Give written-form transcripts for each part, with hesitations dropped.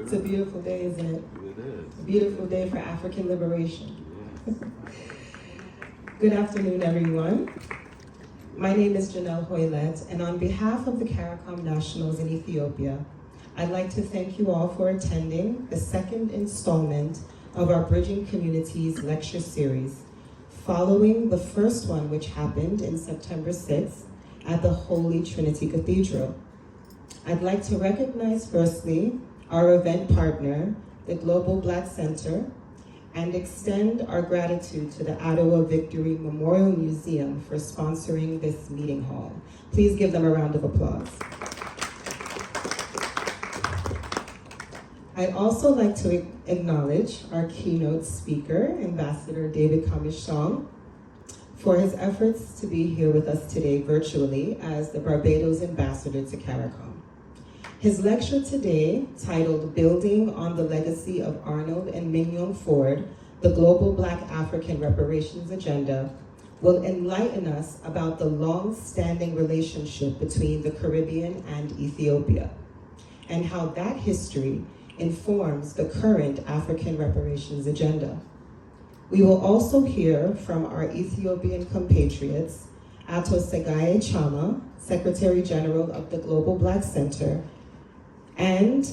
It's a beautiful day, isn't it? It is. A beautiful day for African liberation. Yes. Good afternoon, everyone. My name is Janelle Hoylet, and on behalf of the CARICOM Nationals in Ethiopia, I'd like to thank you all for attending the second installment of our Bridging Communities lecture series, following the first one, which happened in September 6th at the Holy Trinity Cathedral. I'd like to recognize firstly our event partner, the Global Black Center, and extend our gratitude to the Ottawa Victory Memorial Museum for sponsoring this meeting hall. Please give them a round of applause. I'd also like to acknowledge our keynote speaker, Ambassador David Kamishong, for his efforts to be here with us today virtually as the Barbados Ambassador to CARICOM. His lecture today, titled Building on the Legacy of Arnold and Mignon Ford, the Global Black African Reparations Agenda, will enlighten us about the long-standing relationship between the Caribbean and Ethiopia, and how that history informs the current African reparations agenda. We will also hear from our Ethiopian compatriots, Ato Segaye Chama, Secretary General of the Global Black Center, and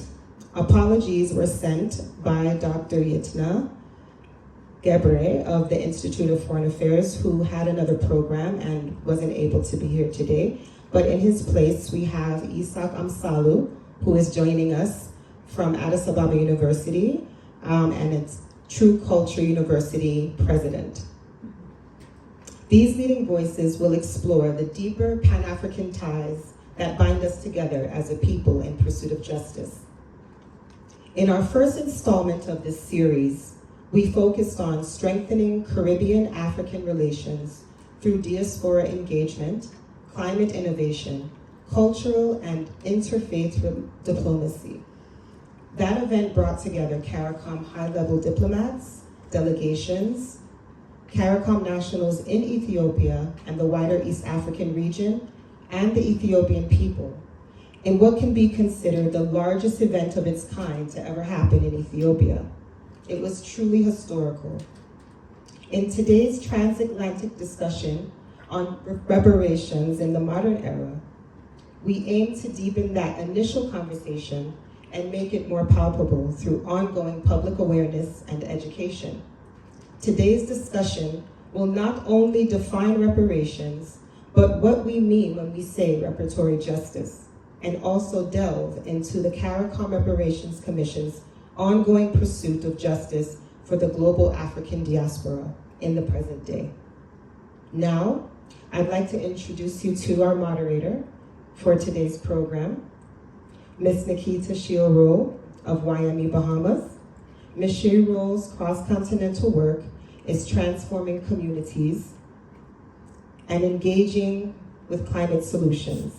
apologies were sent by Dr. Yitna Gebre of the Institute of Foreign Affairs, who had another program and wasn't able to be here today. But in his place, we have Isaac Amsalu, who is joining us from Addis Ababa University, and it's True Culture University president. These leading voices will explore the deeper Pan-African ties that bind us together as a people in pursuit of justice. In our first installment of this series, we focused on strengthening Caribbean-African relations through diaspora engagement, climate innovation, cultural and interfaith diplomacy. That event brought together CARICOM high-level diplomats, delegations, CARICOM nationals in Ethiopia and the wider East African region, and the Ethiopian people, in what can be considered the largest event of its kind to ever happen in Ethiopia. It was truly historical. In today's transatlantic discussion on reparations in the modern era, we aim to deepen that initial conversation and make it more palpable through ongoing public awareness and education. Today's discussion will not only define reparations, but what we mean when we say reparatory justice, and also delve into the CARICOM Reparations Commission's ongoing pursuit of justice for the global African diaspora in the present day. Now, I'd like to introduce you to our moderator for today's program, Ms. Nikita Shiel-Roll of YME Bahamas. Ms. Shiel-Roll's cross-continental work is transforming communities and engaging with climate solutions,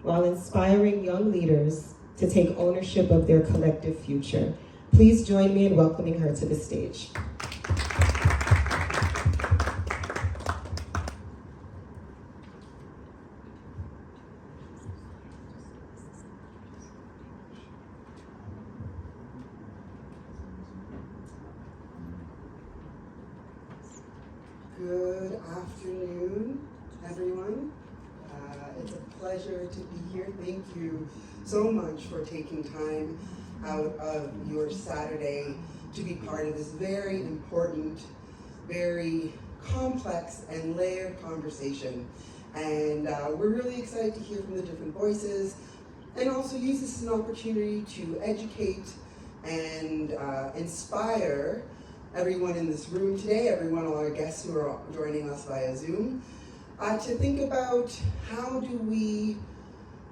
while inspiring young leaders to take ownership of their collective future. Please join me in welcoming her to the stage. Good afternoon, everyone. It's a pleasure to be here. Thank you so much for taking time out of your Saturday to be part of this very important, very complex and layered conversation. And we're really excited to hear from the different voices and also use this as an opportunity to educate and inspire everyone in this room today, everyone, all our guests who are joining us via Zoom, to think about how do we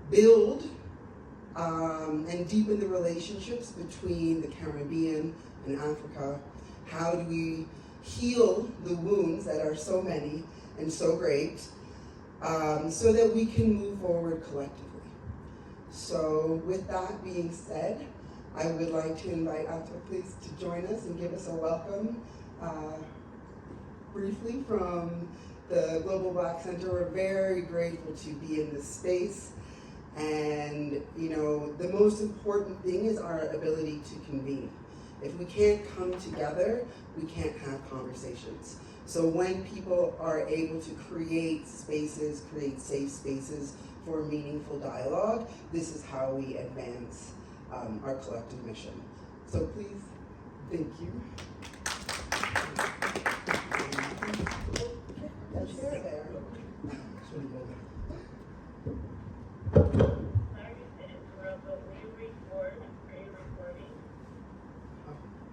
build and deepen the relationships between the Caribbean and Africa. How do we heal the wounds that are so many and so great, so that we can move forward collectively. So with that being said, I would like to invite Ato, please, to join us and give us a welcome briefly from the Global Black Center. We're very grateful to be in this space And, the most important thing is our ability to convene. If we can't come together, we can't have conversations. So when people are able to create spaces, create safe spaces for meaningful dialogue, this is how we advance our collective mission. So please, thank you. Share there.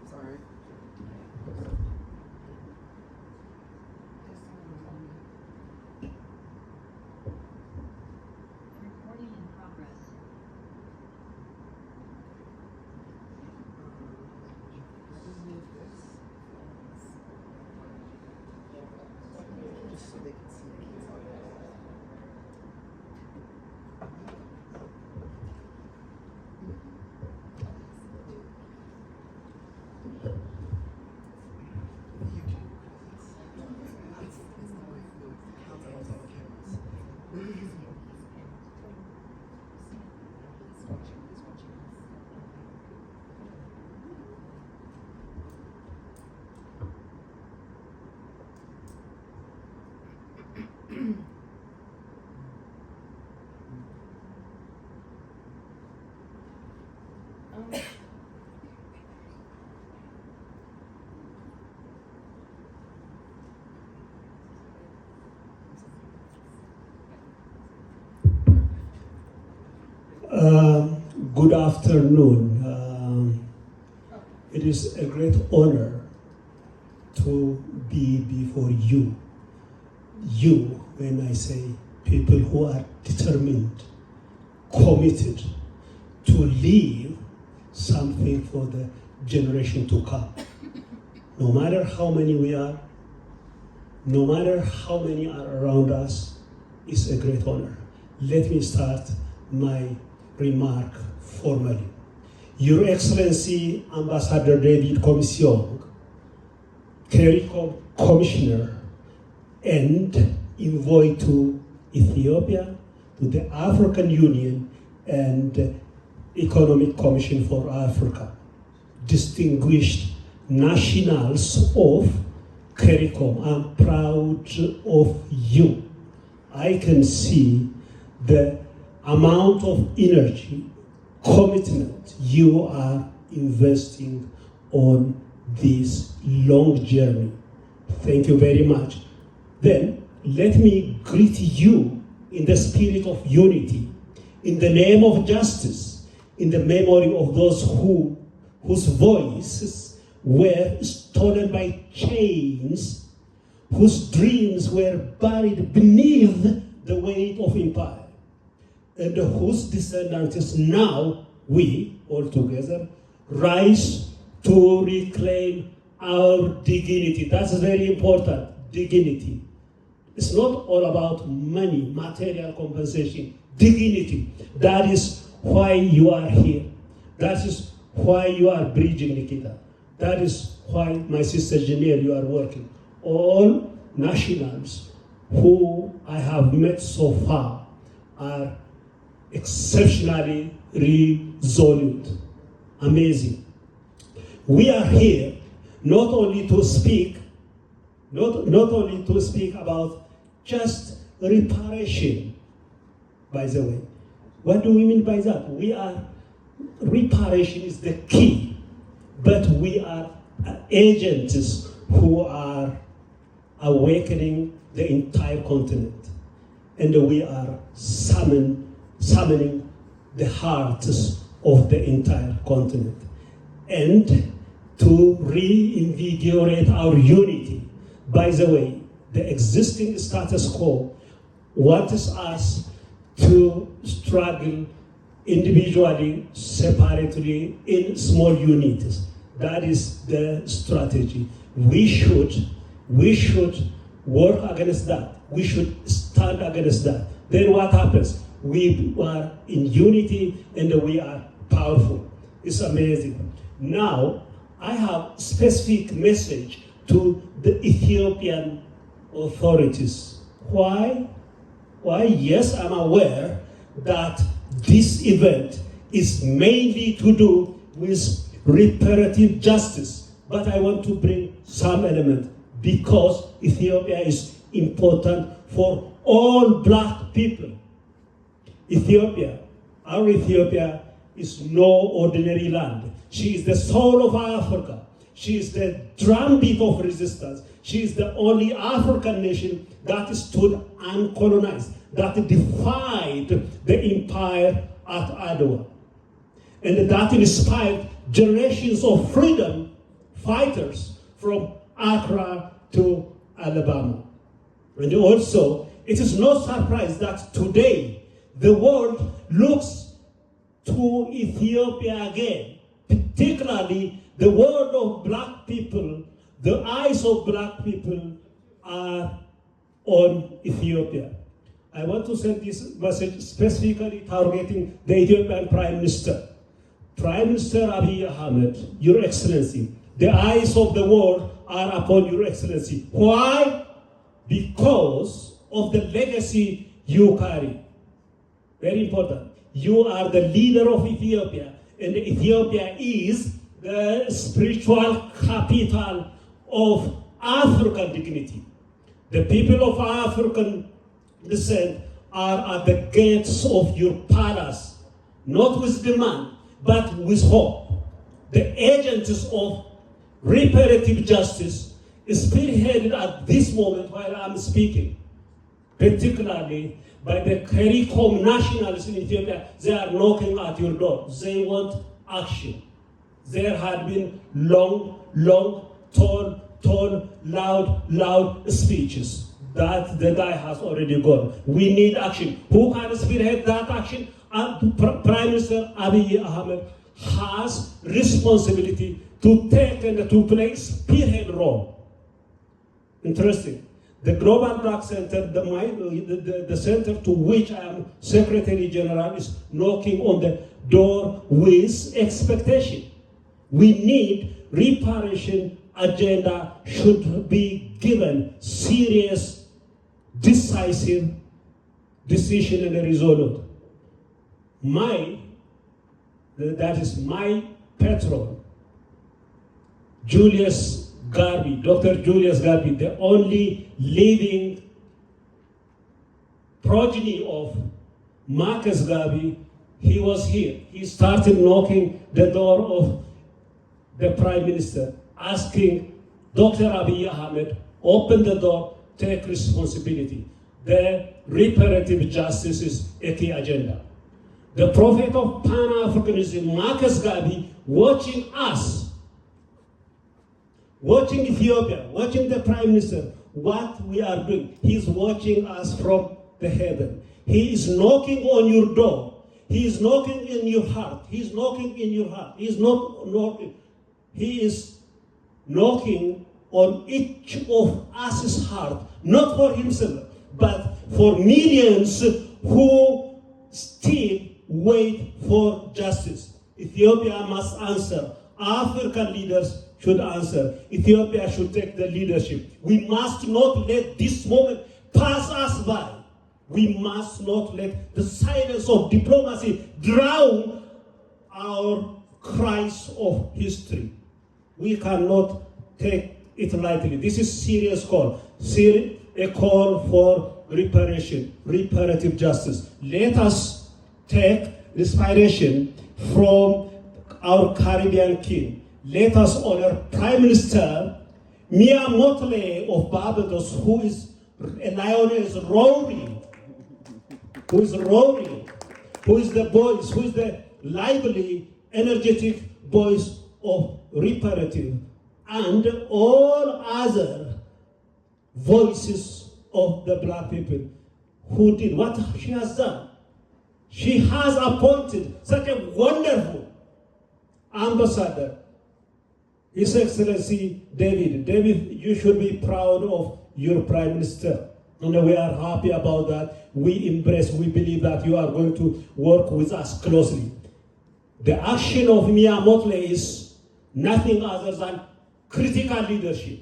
Sorry. Recording in progress. Just so they can see me. Good afternoon. It is a great honor to be before you. You, when I say people who are determined, committed to leave something for the generation to come. No matter how many we are, no matter how many are around us, it's a great honor. Let me start my remark formally. Your Excellency, Ambassador David Commission, CARICOM Commissioner and envoy to Ethiopia, to the African Union and Economic Commission for Africa, distinguished nationals of CARICOM, I'm proud of you. I can see the amount of energy, commitment you are investing on this long journey. Thank you very much. Then let me greet you in the spirit of unity, in the name of justice, in the memory of those whose voices were stolen by chains, whose dreams were buried beneath the weight of empire, and whose descendants now we all together rise to reclaim our dignity. That's very important, dignity. It's not all about money, material compensation, dignity. That is why you are here. That is why you are bridging, Nikita. That is why, my sister Janelle, you are working. All nationals who I have met so far are exceptionally resolute. Amazing. We are here not only to speak about just reparation, by the way. What do we mean by that? Reparation is the key, but we are agents who are awakening the entire continent. And we are summoning the hearts of the entire continent. And to reinvigorate our unity. By the way, the existing status quo wants us to struggle individually, separately, in small units. That is the strategy. We should work against that. We should stand against that. Then what happens? We are in unity and we are powerful. It's amazing. Now, I have specific message to the Ethiopian authorities. Why? Yes, I'm aware that this event is mainly to do with reparative justice, but I want to bring some element because Ethiopia is important for all black people. Ethiopia, our Ethiopia, is no ordinary land. She is the soul of Africa. She is the drumbeat of resistance. She is the only African nation that stood uncolonized, that defied the empire at Adwa, and that inspired generations of freedom fighters from Accra to Alabama. And also, it is no surprise that today the world looks to Ethiopia again, particularly the world of black people. The eyes of black people are on Ethiopia. I want to send this message specifically targeting the Ethiopian Prime Minister. Prime Minister Abiy Ahmed, Your Excellency, the eyes of the world are upon Your Excellency. Why? Because of the legacy you carry. Very important. You are the leader of Ethiopia, and Ethiopia is the spiritual capital of African dignity. The people of African descent are at the gates of your palace, not with demand, but with hope. The agents of reparative justice is spearheaded at this moment while I'm speaking, particularly by the CARICOM nationalists in Ethiopia. They are knocking at your door. They want action. There had been long, tall, loud speeches that the guy has already gone. We need action. Who can spearhead that action? Prime Minister Abiy Ahmed has responsibility to take and to play spearhead role. Interesting. The Global Black Center, the center to which I am Secretary General, is knocking on the door with expectation. We need reparation agenda should be given serious, decisive decision and resolute. That is my patron, Julius Garvey, Dr. Julius Garvey, the only living progeny of Marcus Garvey. He was here. He started knocking the door of the Prime Minister, asking Dr. Abiy Ahmed, open the door, take responsibility. The reparative justice is a key agenda. The prophet of Pan-Africanism, Marcus Garvey, watching us, watching Ethiopia, watching the Prime Minister, what we are doing. He's watching us from the heaven. He is knocking on your door. He is knocking in your heart. He's knocking in your heart. He's not knocking. He is knocking on each of us's heart, not for himself, but for millions who still wait for justice. Ethiopia must answer. African leaders should answer. Ethiopia should take the leadership. We must not let this moment pass us by. We must not let the silence of diplomacy drown our cries of history. We cannot take it lightly. This is serious call. A call for reparation, reparative justice. Let us take inspiration from our Caribbean king. Let us honor Prime Minister Mia Mottley of Barbados, who is a lioness roaring, who is the voice, who is the lively, energetic voice of reparative, and all other voices of the black people who did what she has done. She has appointed such a wonderful ambassador, His Excellency David. David, you should be proud of your Prime Minister. And we are happy about that. We embrace, we believe that you are going to work with us closely. The action of Mia Mottley is nothing other than critical leadership.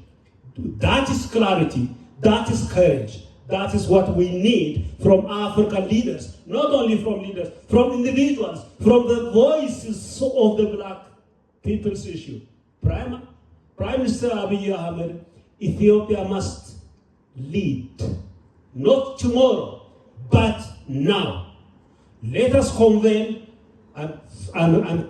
That is clarity, that is courage, That is what we need from African leaders, not only from leaders, from individuals, from the voices of the black people's issue. Prime Minister Abiy Ahmed, Ethiopia must lead, not tomorrow, but now. Let us convene and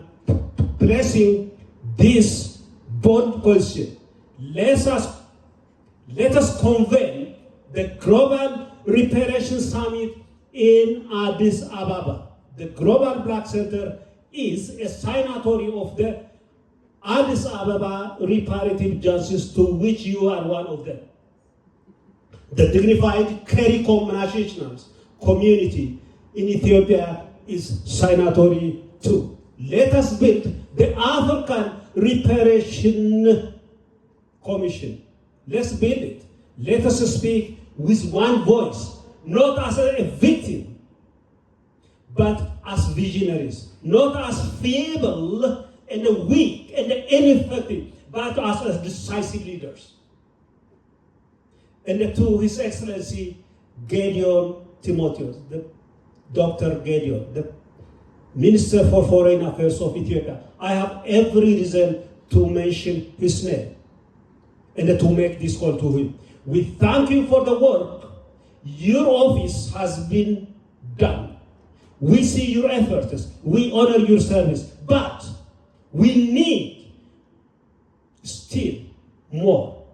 placing this bold question. Let us convene the Global Reparation Summit in Addis Ababa. The Global Black Center is a signatory of the Addis Ababa Reparative Justice, to which you are one of them. The dignified CARICOM nationals community in Ethiopia is signatory too. Let us build the African Reparation Commission. Let's build it. Let us speak with one voice, not as a victim, but as visionaries, not as feeble and weak and ineffective, but as decisive leaders. And to His Excellency Gideon Timotheus, Dr. Gideon, the Minister for Foreign Affairs of Ethiopia, I have every reason to mention his name and to make this call to him. We thank you for the work your office has been done. We see your efforts, we honor your service, but we need still more.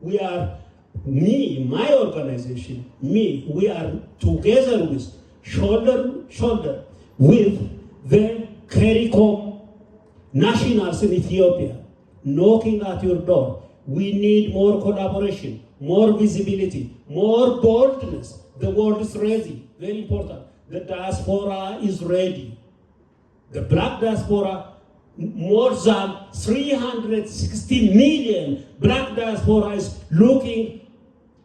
We are, my organization, we are together with, shoulder to shoulder with the CARICOM nationals in Ethiopia, knocking at your door. We need more collaboration, more visibility, more boldness. The world is ready, very important. The diaspora is ready. The black diaspora, more than 360 million black diaspora is looking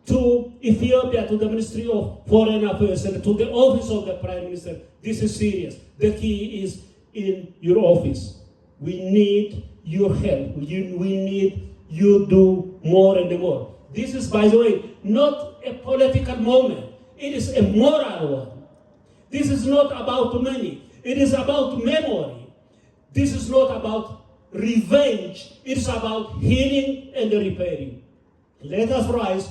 to Ethiopia, to the Ministry of Foreign Affairs, and to the office of the Prime Minister. This is serious. The key is in your office. We need your help. We need you do more and more. This is, by the way, not a political moment. It is a moral one. This is not about money. It is about memory. This is not about revenge. It is about healing and repairing. Let us rise,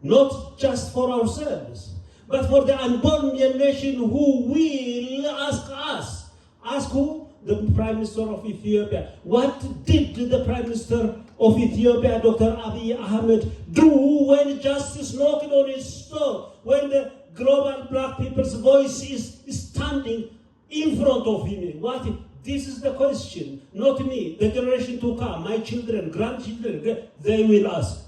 not just for ourselves, but for the unborn generation who will ask us. Ask who? The Prime Minister of Ethiopia. What did the Prime Minister of Ethiopia, Dr. Abiy Ahmed, do when justice knocked on his door? When the global black people's voice is standing in front of him? This is the question, not me. The generation to come, my children, grandchildren, they will ask.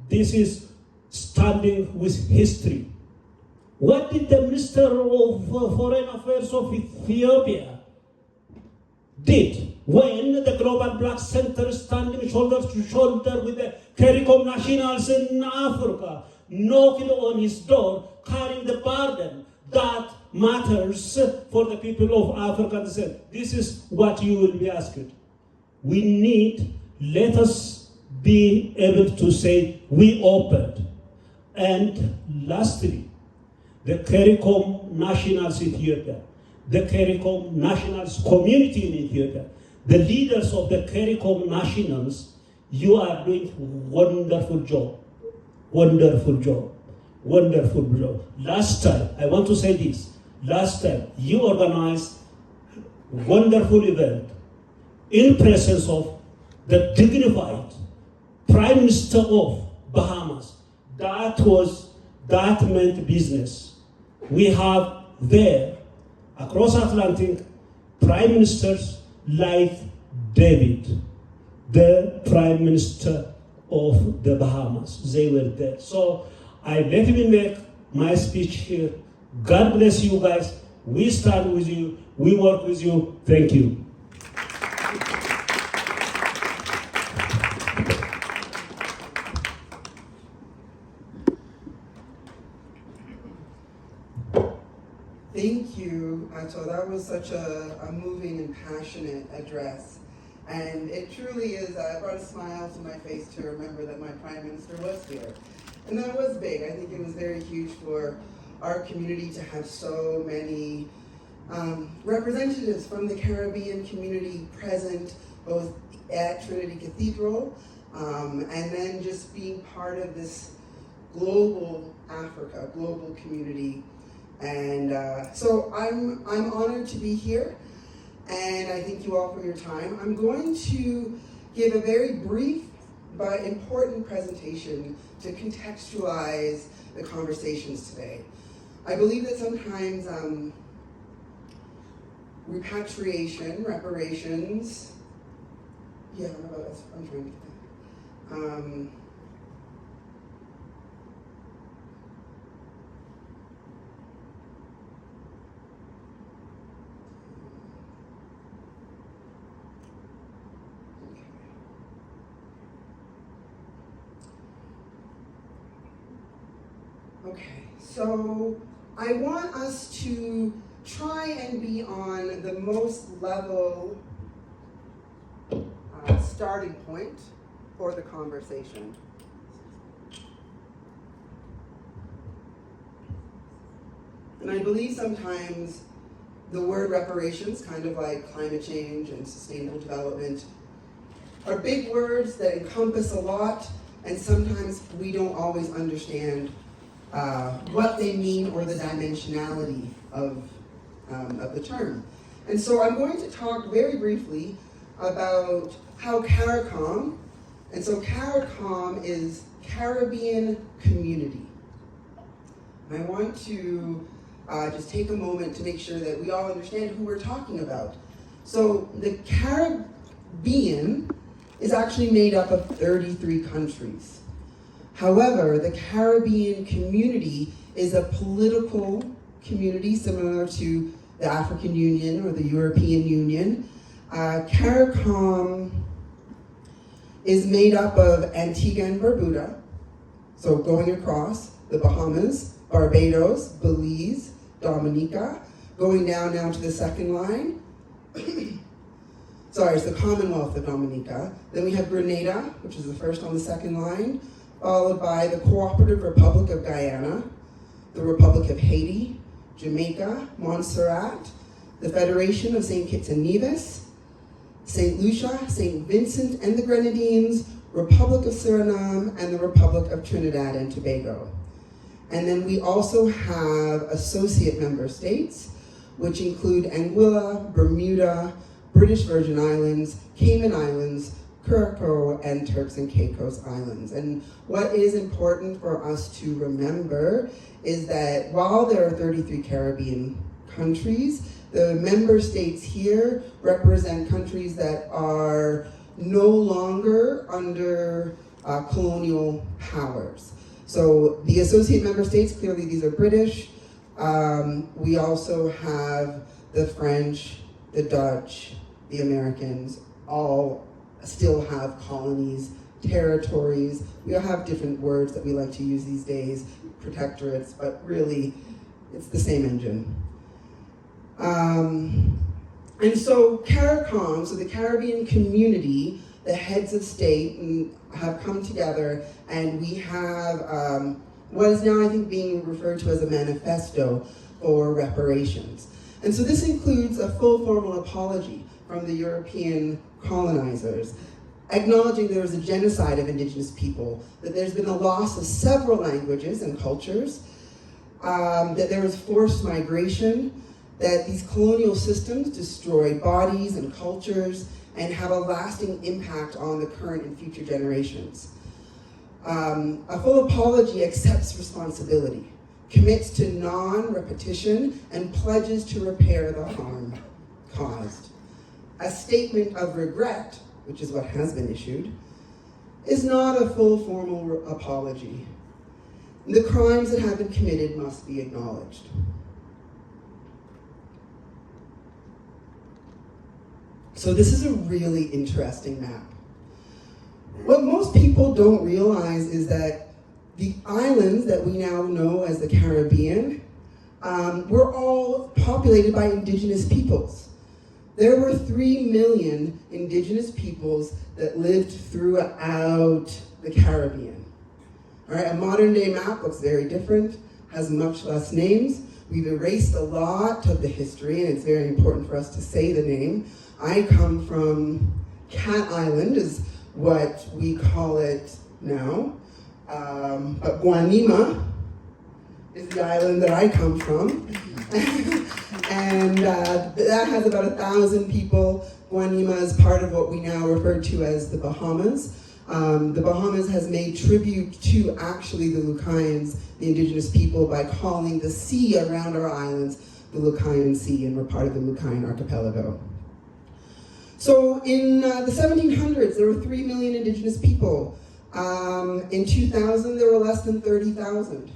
This is standing with history. What did the Minister of Foreign Affairs of Ethiopia did when the Global Black Center standing shoulder to shoulder with the CARICOM nationals in Africa, knocking on his door, carrying the burden that matters for the people of African descent? This is what you will be asked. Let us be able to say, we opened. And lastly, the CARICOM nationals in Ethiopia, the CARICOM nationals community in Ethiopia, the leaders of the CARICOM nationals, you are doing wonderful job. Wonderful job. Wonderful job. Last time, I want to say this. Last time, you organized a wonderful event in presence of the dignified Prime Minister of Bahamas. That meant business. We have there, across Atlantic, Prime Ministers like David, the Prime Minister of the Bahamas. They were there. So let me make my speech here. God bless you guys. We stand with you. We work with you. Thank you. Thank you, Ato. That was such a moving and passionate address. And it truly is, I brought a smile to my face to remember that my Prime Minister was here. And that was big. I think it was very huge for our community to have so many representatives from the Caribbean community present, both at Trinity Cathedral, and then just being part of this global Africa, global community. And so I'm honored to be here, and I thank you all for your time. I'm going to give a very brief but important presentation to contextualize the conversations today. I believe that sometimes repatriation, reparations, yeah, I'm trying to think. Okay, so I want us to try and be on the most level starting point for the conversation. And I believe sometimes the word reparations, kind of like climate change and sustainable development, are big words that encompass a lot, and sometimes we don't always understand what they mean or the dimensionality of the term. And so I'm going to talk very briefly about how CARICOM, and so CARICOM is Caribbean Community. And I want to just take a moment to make sure that we all understand who we're talking about. So the Caribbean is actually made up of 33 countries. However, the Caribbean community is a political community similar to the African Union or the European Union. CARICOM is made up of Antigua and Barbuda, so going across the Bahamas, Barbados, Belize, Dominica, going down now to the second line. Sorry, it's the Commonwealth of Dominica. Then we have Grenada, which is the first on the second line, followed by the Cooperative Republic of Guyana, the Republic of Haiti, Jamaica, Montserrat, the Federation of St. Kitts and Nevis, St. Lucia, St. Vincent and the Grenadines, Republic of Suriname, and the Republic of Trinidad and Tobago. And then we also have associate member states, which include Anguilla, Bermuda, British Virgin Islands, Cayman Islands, Curacao, and Turks and Caicos Islands. And what is important for us to remember is that while there are 33 Caribbean countries, the member states here represent countries that are no longer under colonial powers. So the associate member states, clearly these are British. We also have the French, the Dutch, the Americans, all still have colonies, territories. We all have different words that we like to use these days, protectorates, but really it's the same engine. And so CARICOM, so the Caribbean community, the heads of state have come together, and we have what is now I think being referred to as a manifesto for reparations. And so this includes a full formal apology from the European colonizers, acknowledging there was a genocide of indigenous people, that there's been a loss of several languages and cultures, that there was forced migration, that these colonial systems destroy bodies and cultures and have a lasting impact on the current and future generations. A full apology accepts responsibility, commits to non-repetition, and pledges to repair the harm caused. A statement of regret, which is what has been issued, is not a full formal apology. The crimes that have been committed must be acknowledged. So this is a really interesting map. What most people don't realize is that the islands that we now know as the Caribbean were all populated by indigenous peoples. There were 3 million indigenous peoples that lived throughout the Caribbean. All right, a modern day map looks very different, has much less names. We've erased a lot of the history, and it's very important for us to say the name. I come from Cat Island, is what we call it now. But Guanima is the island that I come from. And that has about 1,000 people. Guanima is part of what we now refer to as the Bahamas. The Bahamas has made tribute to actually the Lucayans, the indigenous people, by calling the sea around our islands the Lucayan Sea, and we're part of the Lucayan archipelago. So in the 1700s, there were 3 million indigenous people. In 2000, there were less than 30,000.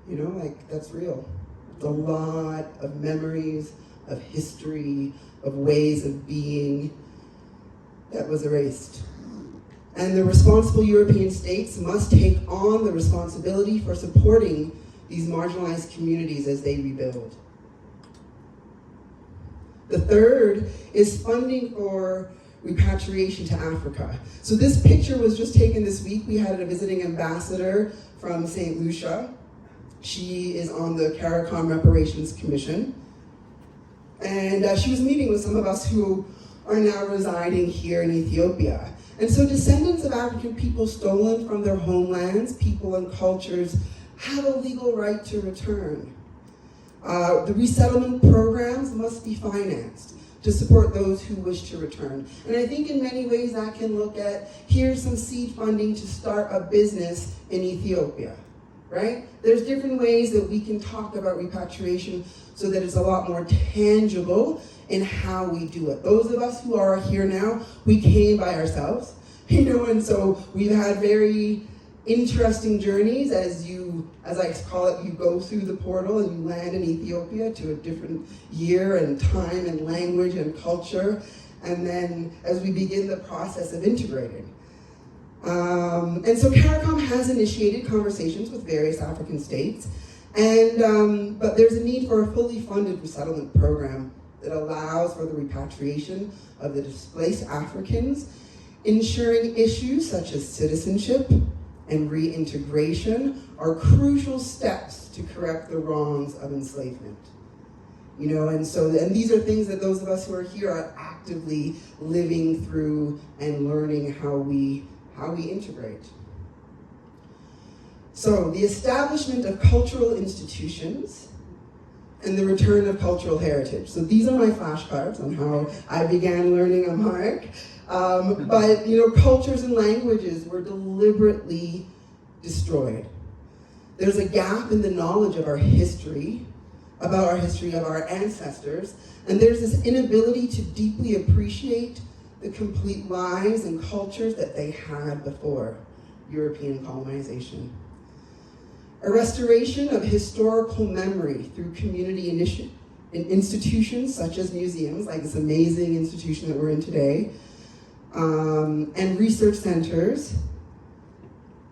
You know, like, that's real. It's a lot of memories, of history, of ways of being that was erased. And the responsible European states must take on the responsibility for supporting these marginalized communities as they rebuild. The third is funding for repatriation to Africa. So this picture was just taken this week. We had a visiting ambassador from St. Lucia. She is on the CARICOM Reparations Commission. And she was meeting with some of us who are now residing here in Ethiopia. And so descendants of African people stolen from their homelands, people and cultures, have a legal right to return. The resettlement programs must be financed to support those who wish to return. And I think in many ways that can look at, here's some seed funding to start a business in Ethiopia, right? There's different ways that we can talk about repatriation so that it's a lot more tangible in how we do it. Those of us who are here now, we came by ourselves, you know, and so we've had very interesting journeys as I call it, you go through the portal and you land in Ethiopia to a different year and time and language and culture. And then as we begin the process of integrating. And so CARICOM has initiated conversations with various African states, but there's a need for a fully funded resettlement program that allows for the repatriation of the displaced Africans, ensuring issues such as citizenship and reintegration are crucial steps to correct the wrongs of enslavement. You know, and these are things that those of us who are here are actively living through and learning how we integrate. So the establishment of cultural institutions and the return of cultural heritage. So these are my flashcards on how I began learning Amharic. But, you know, cultures and languages were deliberately destroyed. There's a gap in the knowledge of our history, about our history of our ancestors, and there's this inability to deeply appreciate the complete lives and cultures that they had before European colonization. A restoration of historical memory through community institutions such as museums, like this amazing institution that we're in today, and research centers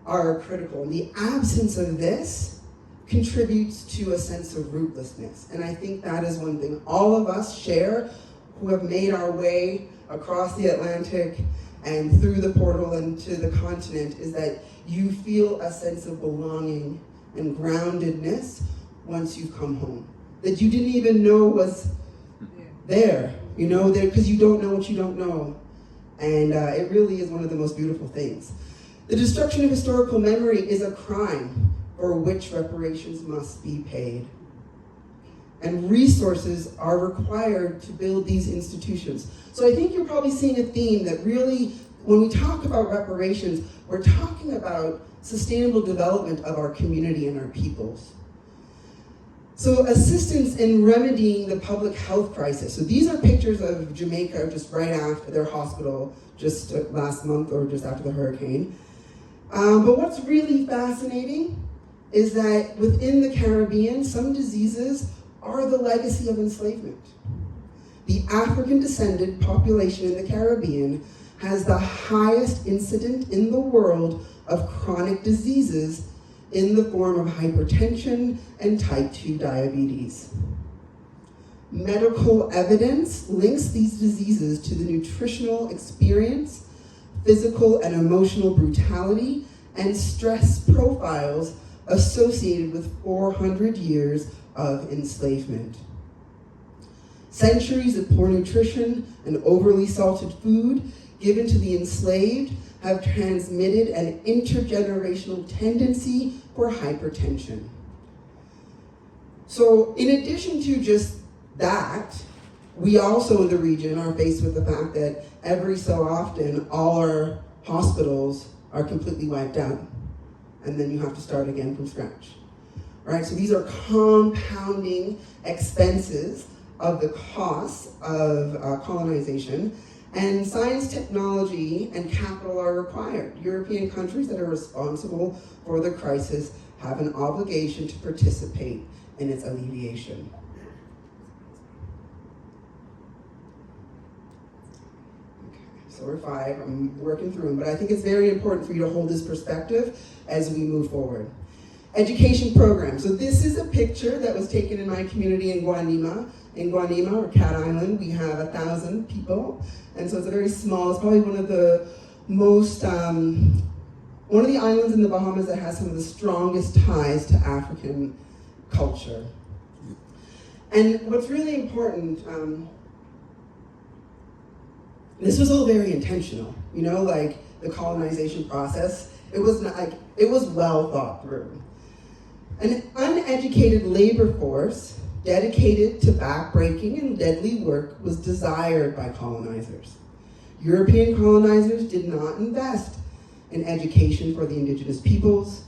are critical. And the absence of this contributes to a sense of rootlessness. And I think that is one thing all of us share who have made our way across the Atlantic and through the portal and to the continent, is that you feel a sense of belonging and groundedness once you've come home. That you didn't even know was there, you know, because you don't know what you don't know. And it really is one of the most beautiful things. The destruction of historical memory is a crime for which reparations must be paid. And resources are required to build these institutions. So I think you're probably seeing a theme that really, when we talk about reparations, we're talking about sustainable development of our community and our peoples. So assistance in remedying the public health crisis. So these are pictures of Jamaica just right after their hospital, just last month or just after the hurricane. But what's really fascinating is that within the Caribbean, some diseases are the legacy of enslavement. The African descendant population in the Caribbean has the highest incident in the world of chronic diseases in the form of hypertension and type 2 diabetes. Medical evidence links these diseases to the nutritional experience, physical and emotional brutality, and stress profiles associated with 400 years of enslavement. Centuries of poor nutrition and overly salted food given to the enslaved have transmitted an intergenerational tendency for hypertension. So in addition to just that, we also in the region are faced with the fact that every so often all our hospitals are completely wiped out, and then you have to start again from scratch. Right? So these are compounding expenses of the costs of colonization, and science, technology, and capital are required. European countries that are responsible for the crisis have an obligation to participate in its alleviation. So we're 5, I'm working through them, but I think it's very important for you to hold this perspective as we move forward. Education program. So this is a picture that was taken in my community in Guanima. In Guanima, or Cat Island, we have 1,000 people, and so it's a very small, it's probably one of the most, one of the islands in the Bahamas that has some of the strongest ties to African culture. And what's really important, this was all very intentional, you know, like the colonization process. It was not like, it was well thought through. An uneducated labor force dedicated to backbreaking and deadly work was desired by colonizers. European colonizers did not invest in education for the indigenous peoples,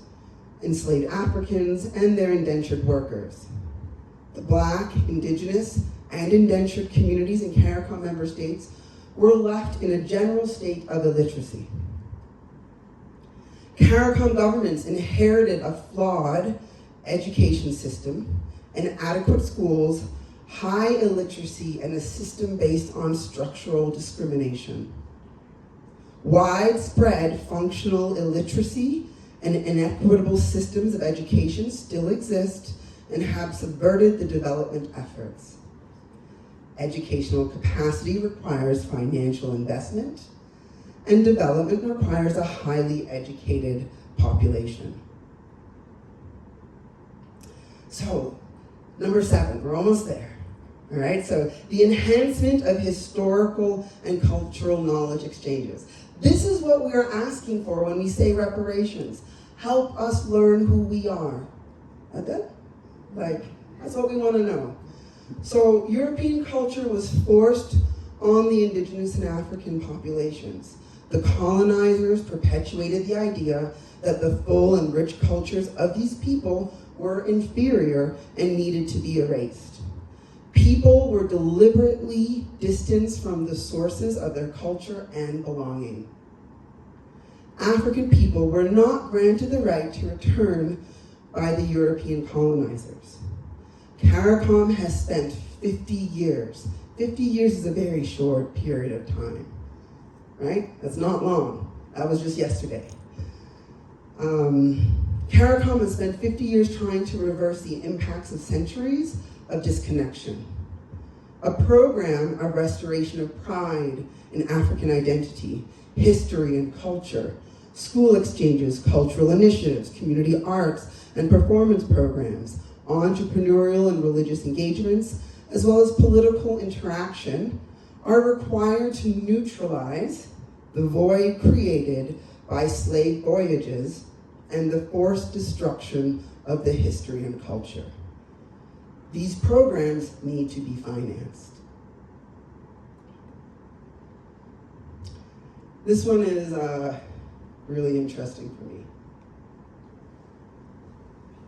enslaved Africans, and their indentured workers. The Black, indigenous, and indentured communities in CARICOM member states were left in a general state of illiteracy. CARICOM governments inherited a flawed education system, inadequate schools, high illiteracy, and a system based on structural discrimination. Widespread functional illiteracy and inequitable systems of education still exist and have subverted the development efforts. Educational capacity requires financial investment, and development requires a highly educated population. So, number 7, we're almost there. All right, so the enhancement of historical and cultural knowledge exchanges. This is what we are asking for when we say reparations. Help us learn who we are. That's what we want to know. So European culture was forced on the indigenous and African populations. The colonizers perpetuated the idea that the full and rich cultures of these people were inferior and needed to be erased. People were deliberately distanced from the sources of their culture and belonging. African people were not granted the right to return by the European colonizers. CARICOM has spent 50 years. 50 years is a very short period of time, right? That's not long. That was just yesterday. CARICOM has spent 50 years trying to reverse the impacts of centuries of disconnection. A program of restoration of pride in African identity, history and culture, school exchanges, cultural initiatives, community arts and performance programs, entrepreneurial and religious engagements, as well as political interaction, are required to neutralize the void created by slave voyages and the forced destruction of the history and culture. These programs need to be financed. This one is really interesting for me.